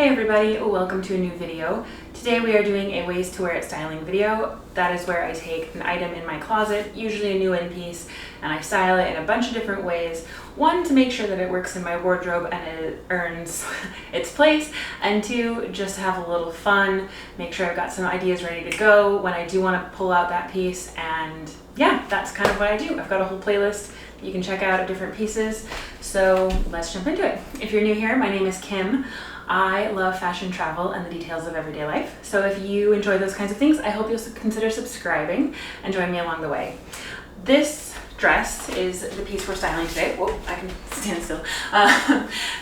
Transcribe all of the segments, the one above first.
Hey everybody, welcome to a new video. Today we are doing a ways to wear it styling video. That is where I take an item in my closet, usually a new in piece, and I style it in a bunch of different ways. One, to make sure that it works in my wardrobe and it earns its place, and two, just to have a little fun, make sure I've got some ideas ready to go when I do want to pull out that piece. And yeah, that's kind of what I do. I've got a whole playlist that you can check out of different pieces. So let's jump into it. If you're new here, my name is Kim. I love fashion, travel, and the details of everyday life. So if you enjoy those kinds of things, I hope you'll consider subscribing and join me along the way. This dress is the piece we're styling today. Whoa, I can stand still.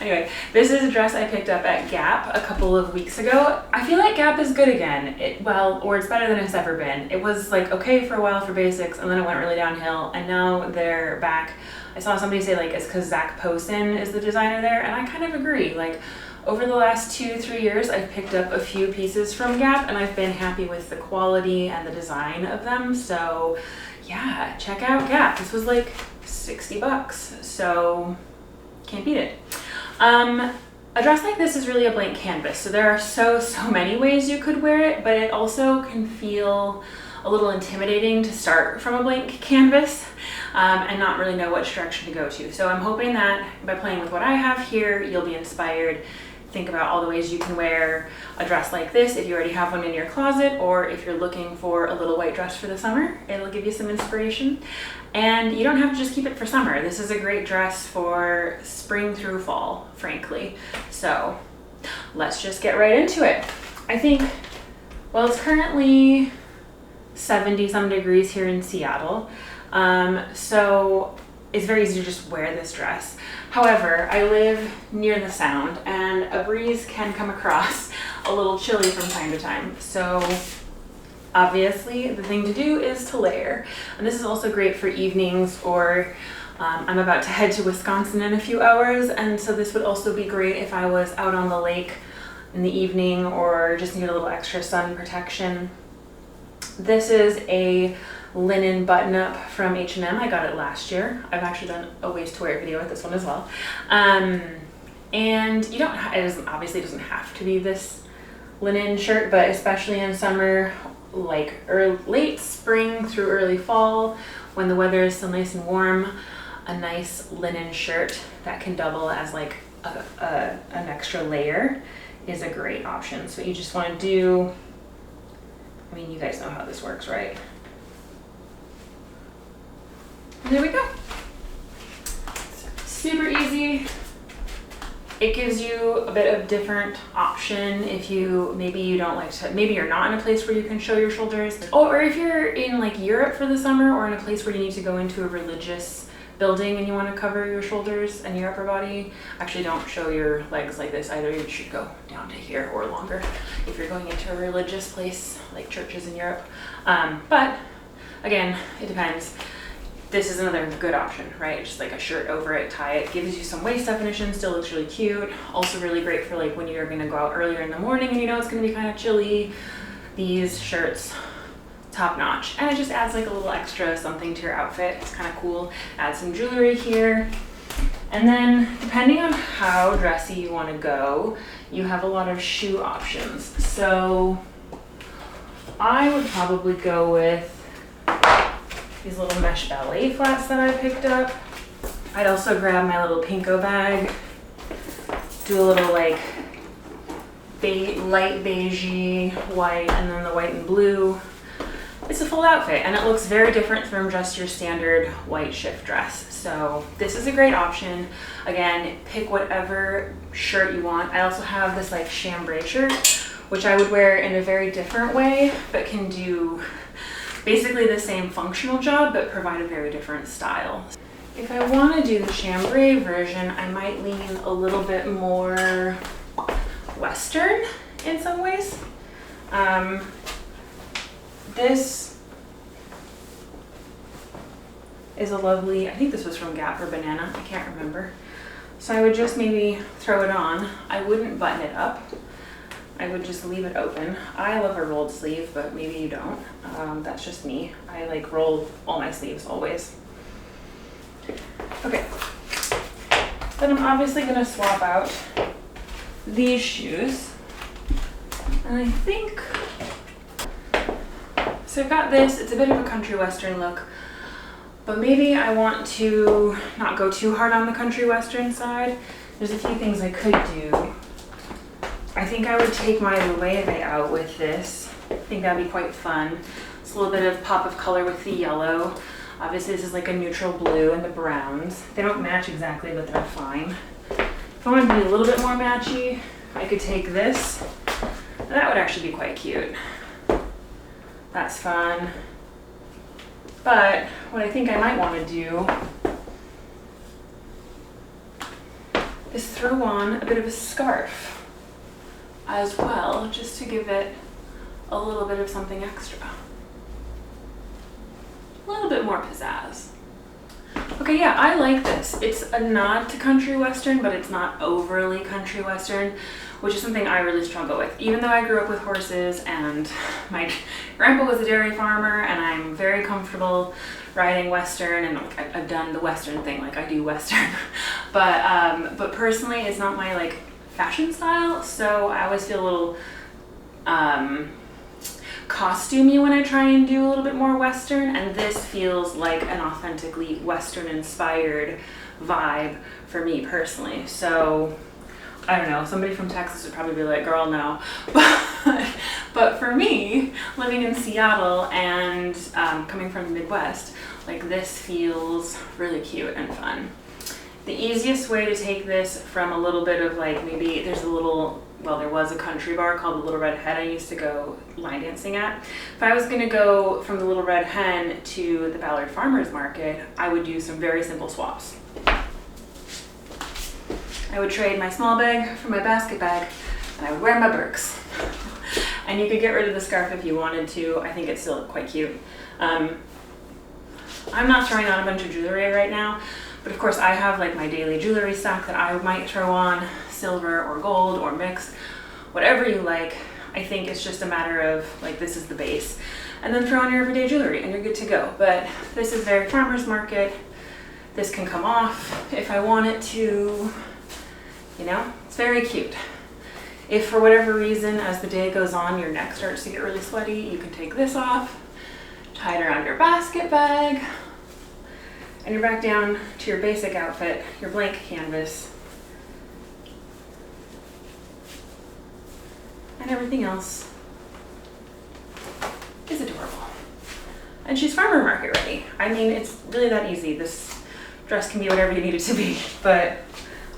Anyway, this is a dress I picked up at Gap a couple of weeks ago. I feel like Gap is good again. Or it's better than it's ever been. It was like okay for a while for basics, and then it went really downhill, and now they're back. I saw somebody say like it's because Zach Posen is the designer there, and I kind of agree. Like, over the last 2-3 years, I've picked up a few pieces from Gap and I've been happy with the quality and the design of them. So yeah, check out Gap. This was like $60, so can't beat it. A dress like this is really a blank canvas. So there are so many ways you could wear it, but it also can feel a little intimidating to start from a blank canvas and not really know which direction to go to. So I'm hoping that by playing with what I have here, you'll be inspired. Think about all the ways you can wear a dress like this if you already have one in your closet, or if you're looking for a little white dress for the summer, it'll give you some inspiration. And you don't have to just keep it for summer. This is a great dress for spring through fall, frankly. So let's just get right into it. I think, well, it's currently 70 some degrees here in Seattle. So it's very easy to just wear this dress. However, I live near the Sound and a breeze can come across a little chilly from time to time. So obviously the thing to do is to layer. And this is also great for evenings, or I'm about to head to Wisconsin in a few hours. And so this would also be great if I was out on the lake in the evening or just need a little extra sun protection. This is a linen button-up from H&M. I got it last year. I've actually done a ways to wear it video with this one as well. And you don't, obviously doesn't have to be this linen shirt, but especially in summer, like late spring through early fall, when the weather is still nice and warm, a nice linen shirt that can double as like an extra layer is a great option. So you just want to do, I mean, you guys know how this works, right? And there we go. Super easy. It gives you a bit of different option if maybe you don't like to, maybe you're not in a place where you can show your shoulders, or if you're in like Europe for the summer, or in a place where you need to go into a religious building and you want to cover your shoulders and your upper body. Actually, don't show your legs like this either. You should go down to here or longer if you're going into a religious place like churches in Europe. But again, it depends. This is another good option, right? Just like a shirt over it, tie it, gives you some waist definition, still looks really cute. Also really great for like when you're gonna go out earlier in the morning and you know it's gonna be kind of chilly. These shirts, top notch. And it just adds like a little extra something to your outfit. It's kind of cool. Add some jewelry here. And then depending on how dressy you want to go, you have a lot of shoe options. So I would probably go with these little mesh ballet flats that I picked up. I'd also grab my little Pinko bag, do a little like light beigey white, and then the white and blue. It's a full outfit and it looks very different from just your standard white shift dress. So this is a great option. Again, pick whatever shirt you want. I also have this like chambray shirt, which I would wear in a very different way, but can do basically the same functional job, but provide a very different style. If I want to do the chambray version, I might lean a little bit more Western in some ways. This is a lovely, I think this was from Gap or Banana, I can't remember. So I would just maybe throw it on. I wouldn't button it up. I would just leave it open. I love a rolled sleeve, but maybe you don't. That's just me. I like roll all my sleeves always. Okay. Then I'm obviously gonna swap out these shoes. And I think, so I've got this, it's a bit of a country western look, but maybe I want to not go too hard on the country western side. There's a few things I could do. I think I would take my Loewe out with this. I think that'd be quite fun. It's a little bit of pop of color with the yellow. Obviously this is like a neutral blue and the browns. They don't match exactly, but they're fine. If I wanted to be a little bit more matchy, I could take this. That would actually be quite cute. That's fun. But what I think I might want to do is throw on a bit of a scarf as well, just to give it a little bit of something extra. A little bit more pizzazz. Okay, yeah, I like this. It's a nod to country western, but it's not overly country western, which is something I really struggle with. Even though I grew up with horses and my grandpa was a dairy farmer and I'm very comfortable riding western and like I've done the western thing, like I do western. But personally it's not my like fashion style, so I always feel a little costumey when I try and do a little bit more western, and this feels like an authentically western inspired vibe for me personally. So I don't know, somebody from Texas would probably be like, girl, no. But for me, living in Seattle and coming from the Midwest, like this feels really cute and fun. The easiest way to take this from a little bit of like, maybe there's a little, well, there was a country bar called the Little Red Hen I used to go line dancing at. If I was gonna go from the Little Red Hen to the Ballard Farmers Market, I would do some very simple swaps. I would trade my small bag for my basket bag, and I would wear my Birks. And you could get rid of the scarf if you wanted to. I think it's still quite cute. I'm not throwing on a bunch of jewelry right now, but of course I have like my daily jewelry stock that I might throw on, silver or gold or mixed, whatever you like. I think it's just a matter of like, this is the base, and then throw on your everyday jewelry and you're good to go. But this is very farmer's market. This can come off if I want it to. You know, it's very cute. If for whatever reason, as the day goes on, your neck starts to get really sweaty, you can take this off, tie it around your basket bag, and you're back down to your basic outfit, your blank canvas, and everything else is adorable. And she's farmer market ready. I mean, it's really that easy. This dress can be whatever you need it to be, but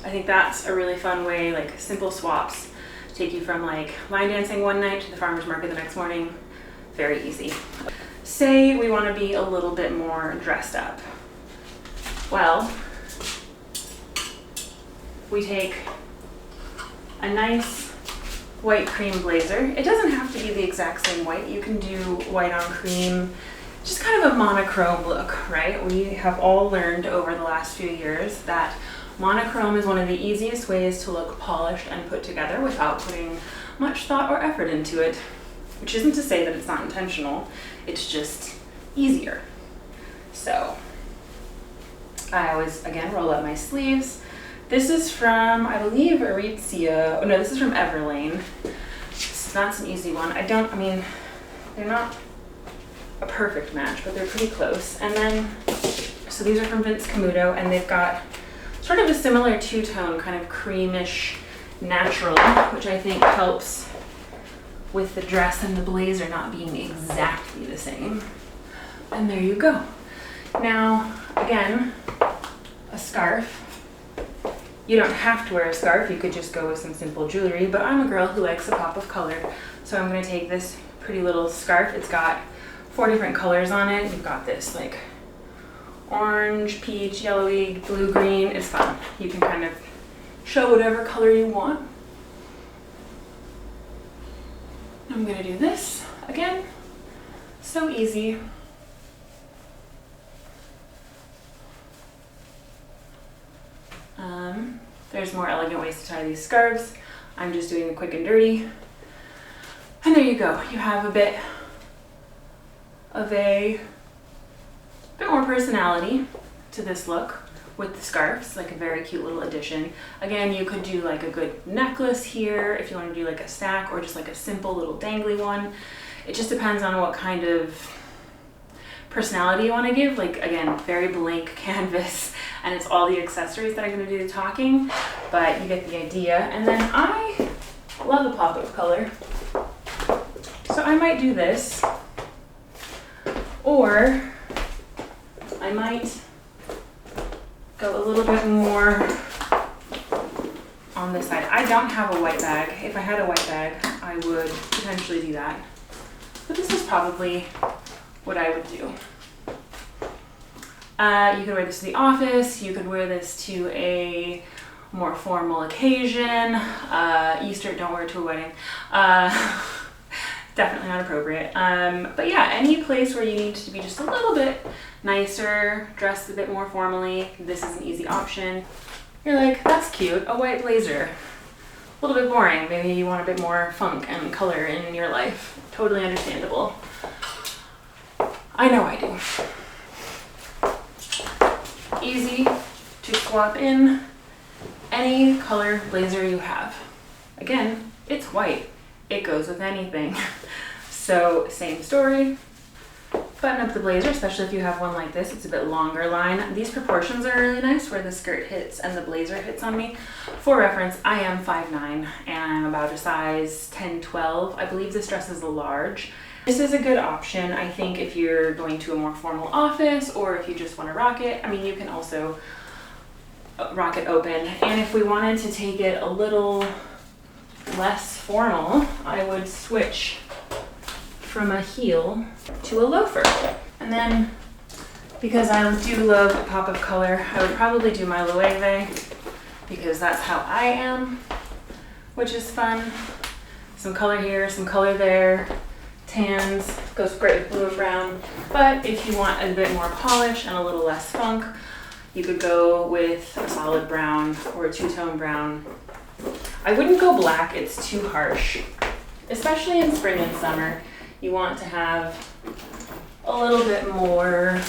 I think that's a really fun way, like simple swaps, take you from like line dancing one night to the farmer's market the next morning. Very easy. Say we want to be a little bit more dressed up. Well, we take a nice white cream blazer. It doesn't have to be the exact same white. You can do white on cream, just kind of a monochrome look, right? We have all learned over the last few years that monochrome is one of the easiest ways to look polished and put together without putting much thought or effort into it, which isn't to say that it's not intentional, it's just easier. So I always, again, roll up my sleeves. This is from, I believe, Aritzia. Oh no, this is from Everlane. So that's an easy one. I mean, they're not a perfect match, but they're pretty close. And then, so these are from Vince Camuto, and they've got sort of a similar two-tone, kind of creamish natural, which I think helps with the dress and the blazer not being exactly the same. And there you go. Now, again, a scarf. You don't have to wear a scarf, you could just go with some simple jewelry, but I'm a girl who likes a pop of color, so I'm gonna take this pretty little scarf. It's got 4 different colors on it. You've got this like orange, peach, yellowy, blue, green. It's fun. You can kind of show whatever color you want. I'm gonna do this again. So easy. There's more elegant ways to tie these scarves. I'm just doing the quick and dirty. And there you go. You have a bit of a bit more personality to this look with the scarves, like a very cute little addition. Again, you could do like a good necklace here if you want to do like a stack, or just like a simple little dangly one. It just depends on what kind of personality you want to give. Like, again, very blank canvas, and it's all the accessories that are going to do the talking, but you get the idea. And then I love a pop of color, so I might do this, or I might go a little bit more on this side. I don't have a white bag. If I had a white bag, I would potentially do that, but this is probably what I would do. You could wear this to the office. You could wear this to a more formal occasion. Easter, don't wear it to a wedding. Definitely not appropriate. But yeah, any place where you need to be just a little bit nicer, dressed a bit more formally, this is an easy option. You're like, that's cute, a white blazer. A little bit boring. Maybe you want a bit more funk and color in your life. Totally understandable. I know I do. Easy to swap in any color blazer you have. Again, it's white. It goes with anything. So same story. Button up the blazer, especially if you have one like this. It's a bit longer line. These proportions are really nice where the skirt hits and the blazer hits on me. For reference, I am 5'9" and I'm about a size 10, 12. I believe this dress is a large. This is a good option, I think, if you're going to a more formal office, or if you just want to rock it. I mean, you can also rock it open. And if we wanted to take it a little less formal, I would switch from a heel to a loafer. And then, because I do love a pop of color, I would probably do my Loewe, because that's how I am, which is fun. Some color here, some color there. Tans, goes great with blue and brown. But if you want a bit more polish and a little less funk, you could go with a solid brown or a two-tone brown. I wouldn't go black, it's too harsh. Especially in spring and summer, you want to have a little bit more,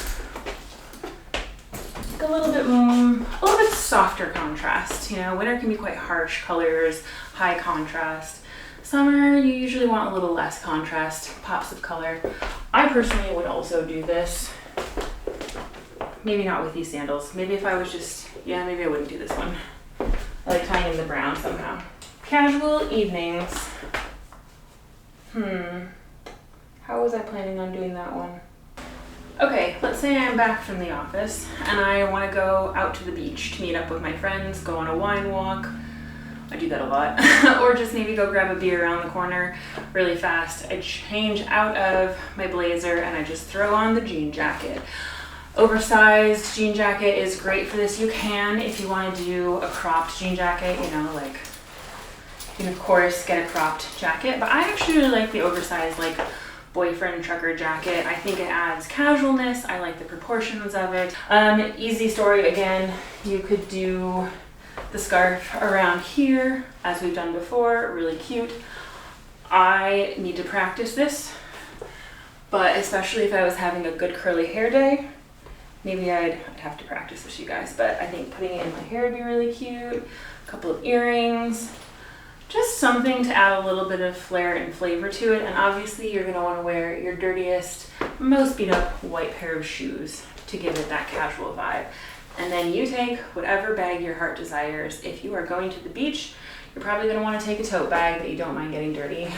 a little bit softer contrast. You know, winter can be quite harsh colors, high contrast. Summer, you usually want a little less contrast, pops of color. I personally would also do this. Maybe not with these sandals. Maybe if I was just, yeah, maybe I wouldn't do this one. I like tying in the brown somehow. Casual evenings. How was I planning on doing that one? Okay, let's say I'm back from the office and I want to go out to the beach to meet up with my friends, go on a wine walk. I do that a lot. Or just maybe go grab a beer around the corner really fast. I change out of my blazer and I just throw on the jean jacket. Oversized jean jacket is great for this. You can, if you want to do a cropped jean jacket, you know, like, you can of course get a cropped jacket, but I actually really like the oversized, like, boyfriend trucker jacket. I think it adds casualness. I like the proportions of it. Easy story again, you could do the scarf around here, as we've done before, really cute. I need to practice this, but especially if I was having a good curly hair day, maybe I'd have to practice this, you guys, but I think putting it in my hair would be really cute. A couple of earrings, just something to add a little bit of flair and flavor to it. And obviously you're gonna wanna wear your dirtiest, most beat up white pair of shoes to give it that casual vibe. And then you take whatever bag your heart desires. If you are going to the beach, you're probably gonna wanna take a tote bag that you don't mind getting dirty.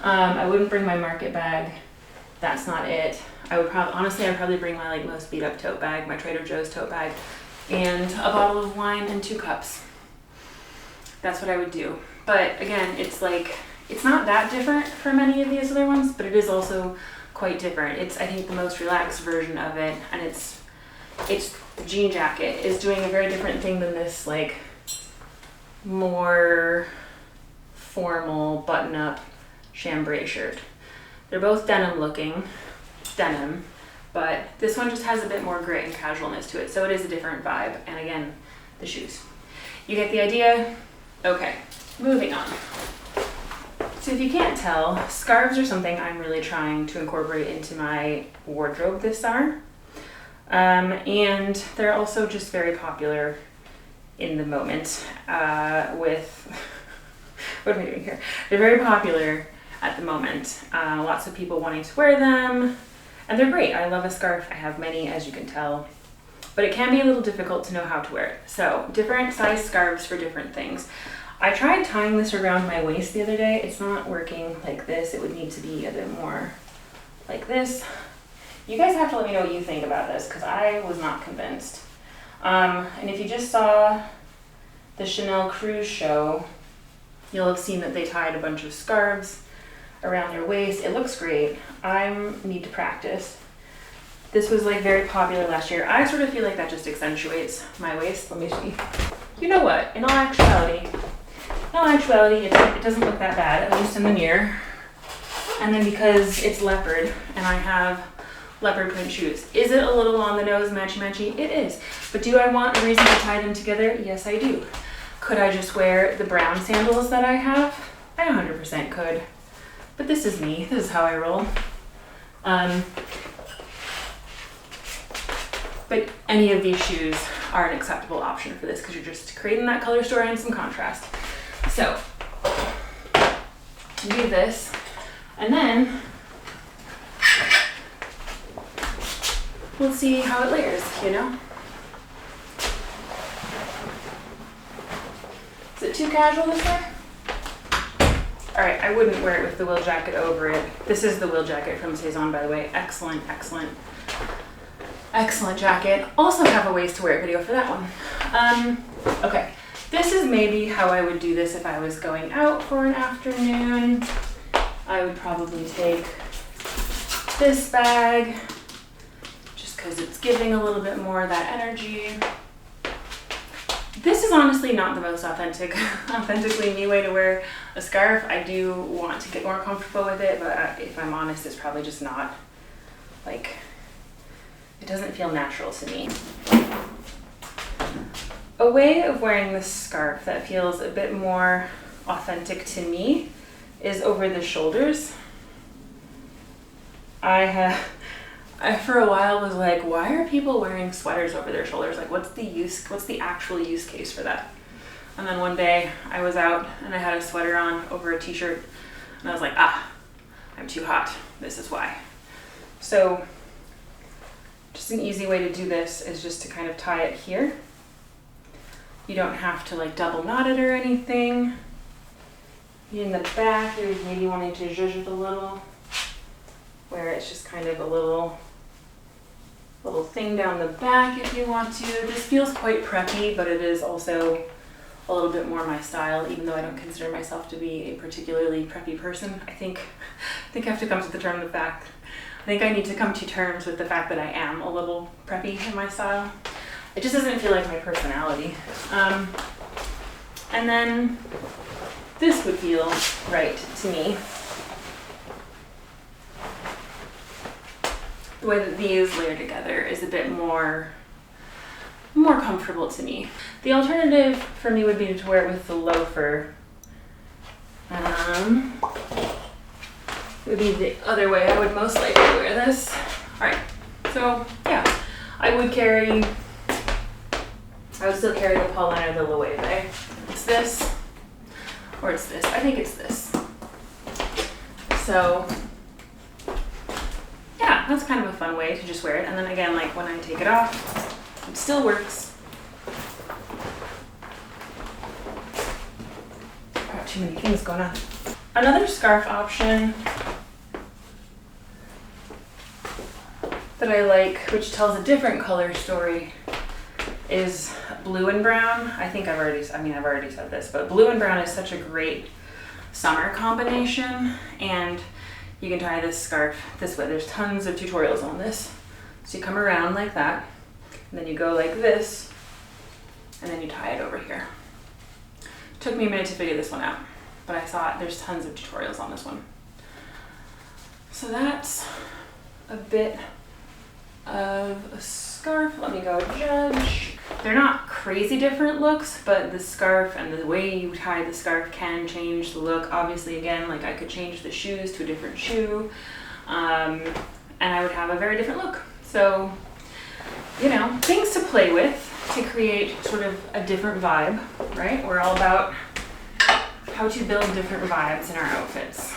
I wouldn't bring my market bag. That's not it. I would honestly, I'd probably bring my most beat up tote bag, my Trader Joe's tote bag, and a bottle of wine and 2 cups. That's what I would do. But again, it's not that different from any of these other ones, but it is also quite different. It's, I think, the most relaxed version of it, and it's the jean jacket is doing a very different thing than this more formal button-up chambray shirt. They're both denim looking, but this one just has a bit more grit and casualness to it, so it is a different vibe. And again, the shoes. You get the idea? Okay, moving on. So if you can't tell, scarves are something I'm really trying to incorporate into my wardrobe this summer. And they're also just very popular in the moment with, what am I doing here? They're very popular at the moment. Lots of people wanting to wear them, and they're great. I love a scarf. I have many, as you can tell, but it can be a little difficult to know how to wear it. So different size scarves for different things. I tried tying this around my waist the other day. It's not working like this. It would need to be a bit more like this. You guys have to let me know what you think about this, because I was not convinced. And if you just saw the Chanel cruise show, you'll have seen that they tied a bunch of scarves around their waist. It looks great. I need to practice. This was like very popular last year. I sort of feel like that just accentuates my waist. Let me see. You know what? In all actuality, it doesn't look that bad, at least in the mirror. And then because it's leopard and I have leopard print shoes, is it a little on the nose matchy-matchy? It is. But do I want a reason to tie them together? Yes, I do. Could I just wear the brown sandals that I have? I 100% could. But this is me. This is how I roll. But any of these shoes are an acceptable option for this, because you're just creating that color story and some contrast. So you do this, and then we'll see how it layers, you know? Is it too casual this way? All right, I wouldn't wear it with the Will jacket over it. This is the Will jacket from Saison, by the way. Excellent, excellent, excellent jacket. Also have a ways to wear it video for that one. Okay, this is maybe how I would do this if I was going out for an afternoon. I would probably take this bag, just because it's giving a little bit more of that energy. This is honestly not the most authentically me way to wear a scarf. I do want to get more comfortable with it, but if I'm honest, it's probably just not, like, it doesn't feel natural to me. A way of wearing this scarf that feels a bit more authentic to me is over the shoulders. I for a while was like, why are people wearing sweaters over their shoulders? Like, what's the actual use case for that? And then one day I was out and I had a sweater on over a t-shirt, and I was like, I'm too hot. This is why. So just an easy way to do this is just to kind of tie it here. You don't have to like double knot it or anything. In the back, you're maybe wanting to zhuzh it a little, where it's just kind of a little thing down the back if you want to. This feels quite preppy, but it is also a little bit more my style, even though I don't consider myself to be a particularly preppy person. I think I have to come to the term of fact. I think I need to come to terms with the fact that I am a little preppy in my style. It just doesn't feel like my personality. And then this would feel right to me. The way that these layer together is a bit more comfortable to me. The alternative for me would be to wear it with the loafer. It would be the other way I would most likely wear this. All right, so yeah, I would still carry the Paulin or the Loewe. It's this, or it's this. I think it's this. So yeah, that's kind of a fun way to just wear it. And then again, like when I take it off, it still works. Got too many things going on. Another scarf option that I like, which tells a different color story, is blue and brown. I think I've already said this, but blue and brown is such a great summer combination, and you can tie this scarf this way. There's tons of tutorials on this. So you come around like that, and then you go like this, and then you tie it over here. Took me a minute to figure this one out, but I saw it. There's tons of tutorials on this one. So that's a bit of a scarf. Let me go judge. They're not crazy different looks, but the scarf and the way you tie the scarf can change the look. Obviously, again, like I could change the shoes to a different shoe, and I would have a very different look. So you know, things to play with to create sort of a different vibe, right? We're all about how to build different vibes in our outfits.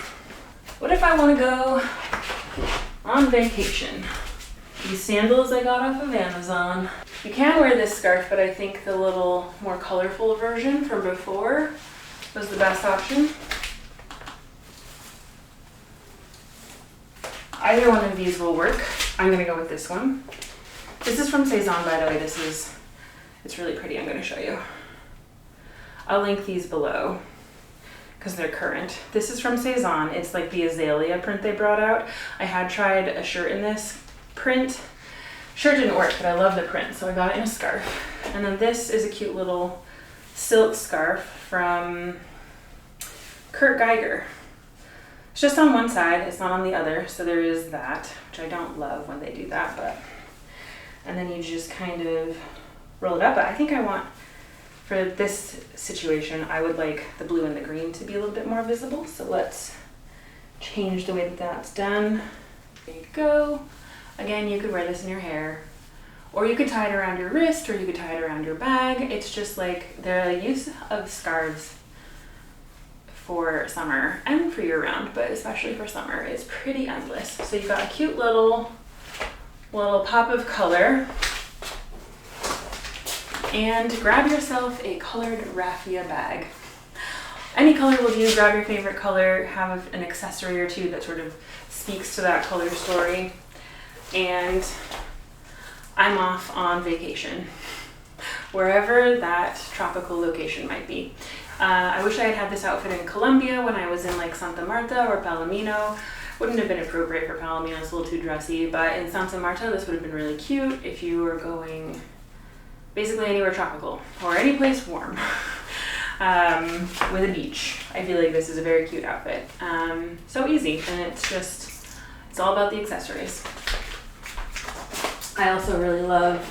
What if I want to go on vacation? These sandals I got off of Amazon. You can wear this scarf, but I think the little more colorful version from before was the best option. Either one of these will work. I'm gonna go with this one. This is from Saison, by the way. It's really pretty. I'm gonna show you. I'll link these below because they're current. This is from Saison. It's like the azalea print they brought out. I had tried a shirt in this print. Shirt didn't work, but I love the print, so I got it in a scarf. And then this is a cute little silk scarf from Kurt Geiger. It's just on one side, it's not on the other, so there is that, which I don't love when they do that, but. And then you just kind of roll it up. But I think I want, for this situation, I would like the blue and the green to be a little bit more visible. So let's change the way that that's done. There you go. Again, you could wear this in your hair, or you could tie it around your wrist, or you could tie it around your bag. It's just like the use of scarves for summer and for year round, but especially for summer, is pretty endless. So you've got a cute little pop of color, and grab yourself a colored raffia bag. Any color will do. Grab your favorite color, have an accessory or two that sort of speaks to that color story. And I'm off on vacation, wherever that tropical location might be. I wish I had had this outfit in Colombia when I was in like Santa Marta or Palomino. Wouldn't have been appropriate for Palomino, it's a little too dressy, but in Santa Marta this would have been really cute if you were going basically anywhere tropical or any place warm with a beach. I feel like this is a very cute outfit. So easy, and it's all about the accessories. I also really love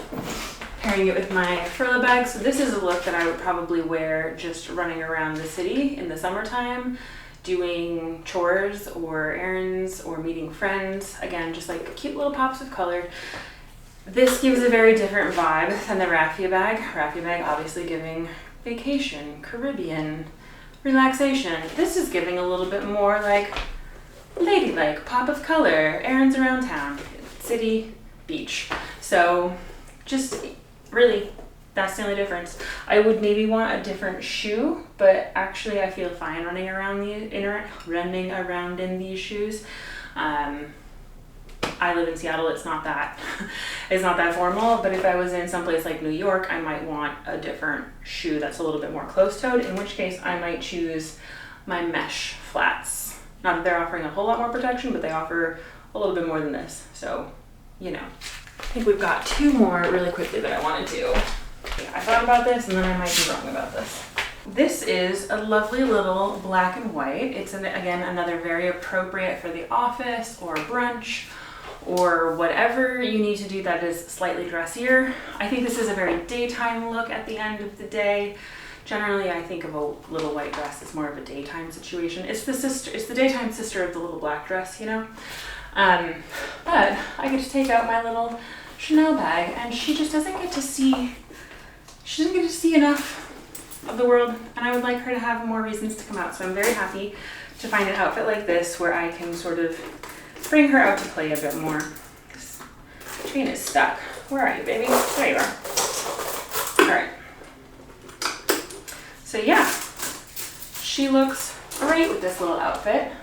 pairing it with my furla bag. So this is a look that I would probably wear just running around the city in the summertime, doing chores or errands or meeting friends. Again, just like cute little pops of color. This gives a very different vibe than the raffia bag. Raffia bag obviously giving vacation, Caribbean, relaxation. This is giving a little bit more like ladylike, pop of color, errands around town, city, beach. So just really, that's the only difference. I would maybe want a different shoe, but actually I feel fine running around in these shoes. I live in Seattle. It's not that formal, but if I was in someplace like New York, I might want a different shoe that's a little bit more closed-toed, in which case I might choose my mesh flats. Not that they're offering a whole lot more protection, but they offer a little bit more than this. So, you know, I think we've got two more really quickly that I want to do. Yeah, I thought about this and then I might be wrong about this. This is a lovely little black and white. It's again another very appropriate for the office or brunch or whatever you need to do that is slightly dressier. I think this is a very daytime look at the end of the day. Generally, I think of a little white dress as more of a daytime situation. It's the daytime sister of the little black dress, you know? But I get to take out my little Chanel bag, and she doesn't get to see enough of the world, and I would like her to have more reasons to come out. So I'm very happy to find an outfit like this where I can sort of bring her out to play a bit more. This chain is stuck. Where are you, baby? There you are. All right. So yeah, she looks great with this little outfit.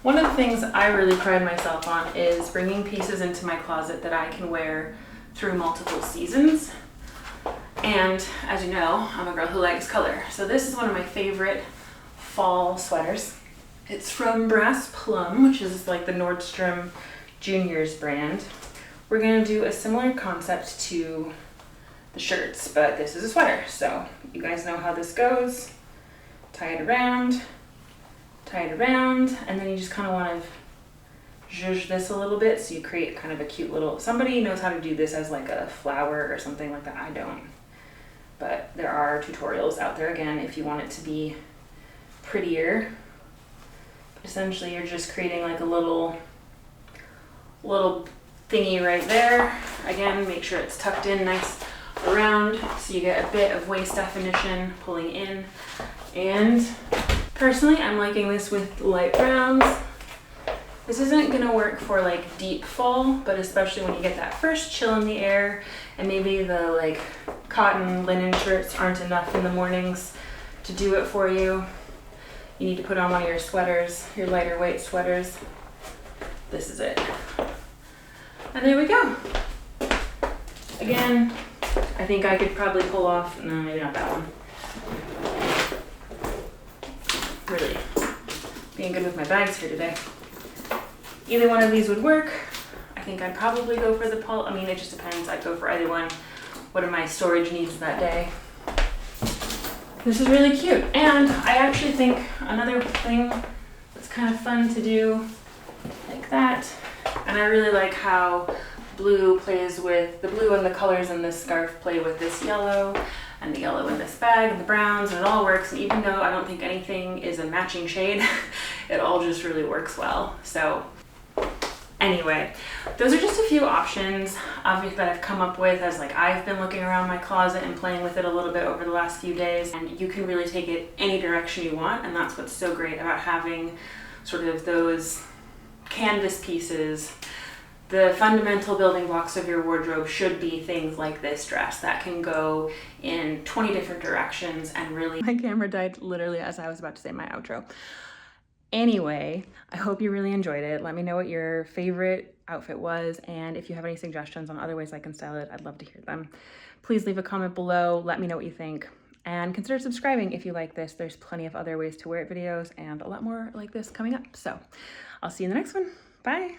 One of the things I really pride myself on is bringing pieces into my closet that I can wear through multiple seasons. And as you know, I'm a girl who likes color. So this is one of my favorite fall sweaters. It's from Brass Plum, which is like the Nordstrom Juniors brand. We're gonna do a similar concept to the shirts, but this is a sweater. So you guys know how this goes. Tie it around, and then you just kind of want to zhuzh this a little bit so you create kind of a cute little, somebody knows how to do this as like a flower or something like that. I don't, but there are tutorials out there again if you want it to be prettier. But essentially you're just creating like a little thingy right there. Again, make sure it's tucked in nice around so you get a bit of waist definition pulling in. And personally, I'm liking this with light browns. This isn't gonna work for like deep fall, but especially when you get that first chill in the air and maybe the like cotton linen shirts aren't enough in the mornings to do it for you. You need to put on one of your sweaters, your lighter weight sweaters. This is it. And there we go. Again, I think I could probably pull off, no, maybe not that one. Really being good with my bags here today. Either one of these would work. I think I'd probably go for the pull. I mean, it just depends. I'd go for either one. What are my storage needs that day? This is really cute. And I actually think another thing that's kind of fun to do like that. And I really like how blue plays with, the blue and the colors in this scarf play with this yellow and the yellow in this bag and the browns, and it all works. And even though I don't think anything is a matching shade, it all just really works well. So anyway, those are just a few options that I've come up with as like I've been looking around my closet and playing with it a little bit over the last few days. And you can really take it any direction you want, and that's what's so great about having sort of those canvas pieces. The fundamental building blocks of your wardrobe should be things like this dress that can go in 20 different directions and really... My camera died literally as I was about to say my outro. Anyway, I hope you really enjoyed it. Let me know what your favorite outfit was, and if you have any suggestions on other ways I can style it, I'd love to hear them. Please leave a comment below, let me know what you think, and consider subscribing if you like this. There's plenty of other ways to wear it videos and a lot more like this coming up. So I'll see you in the next one. Bye.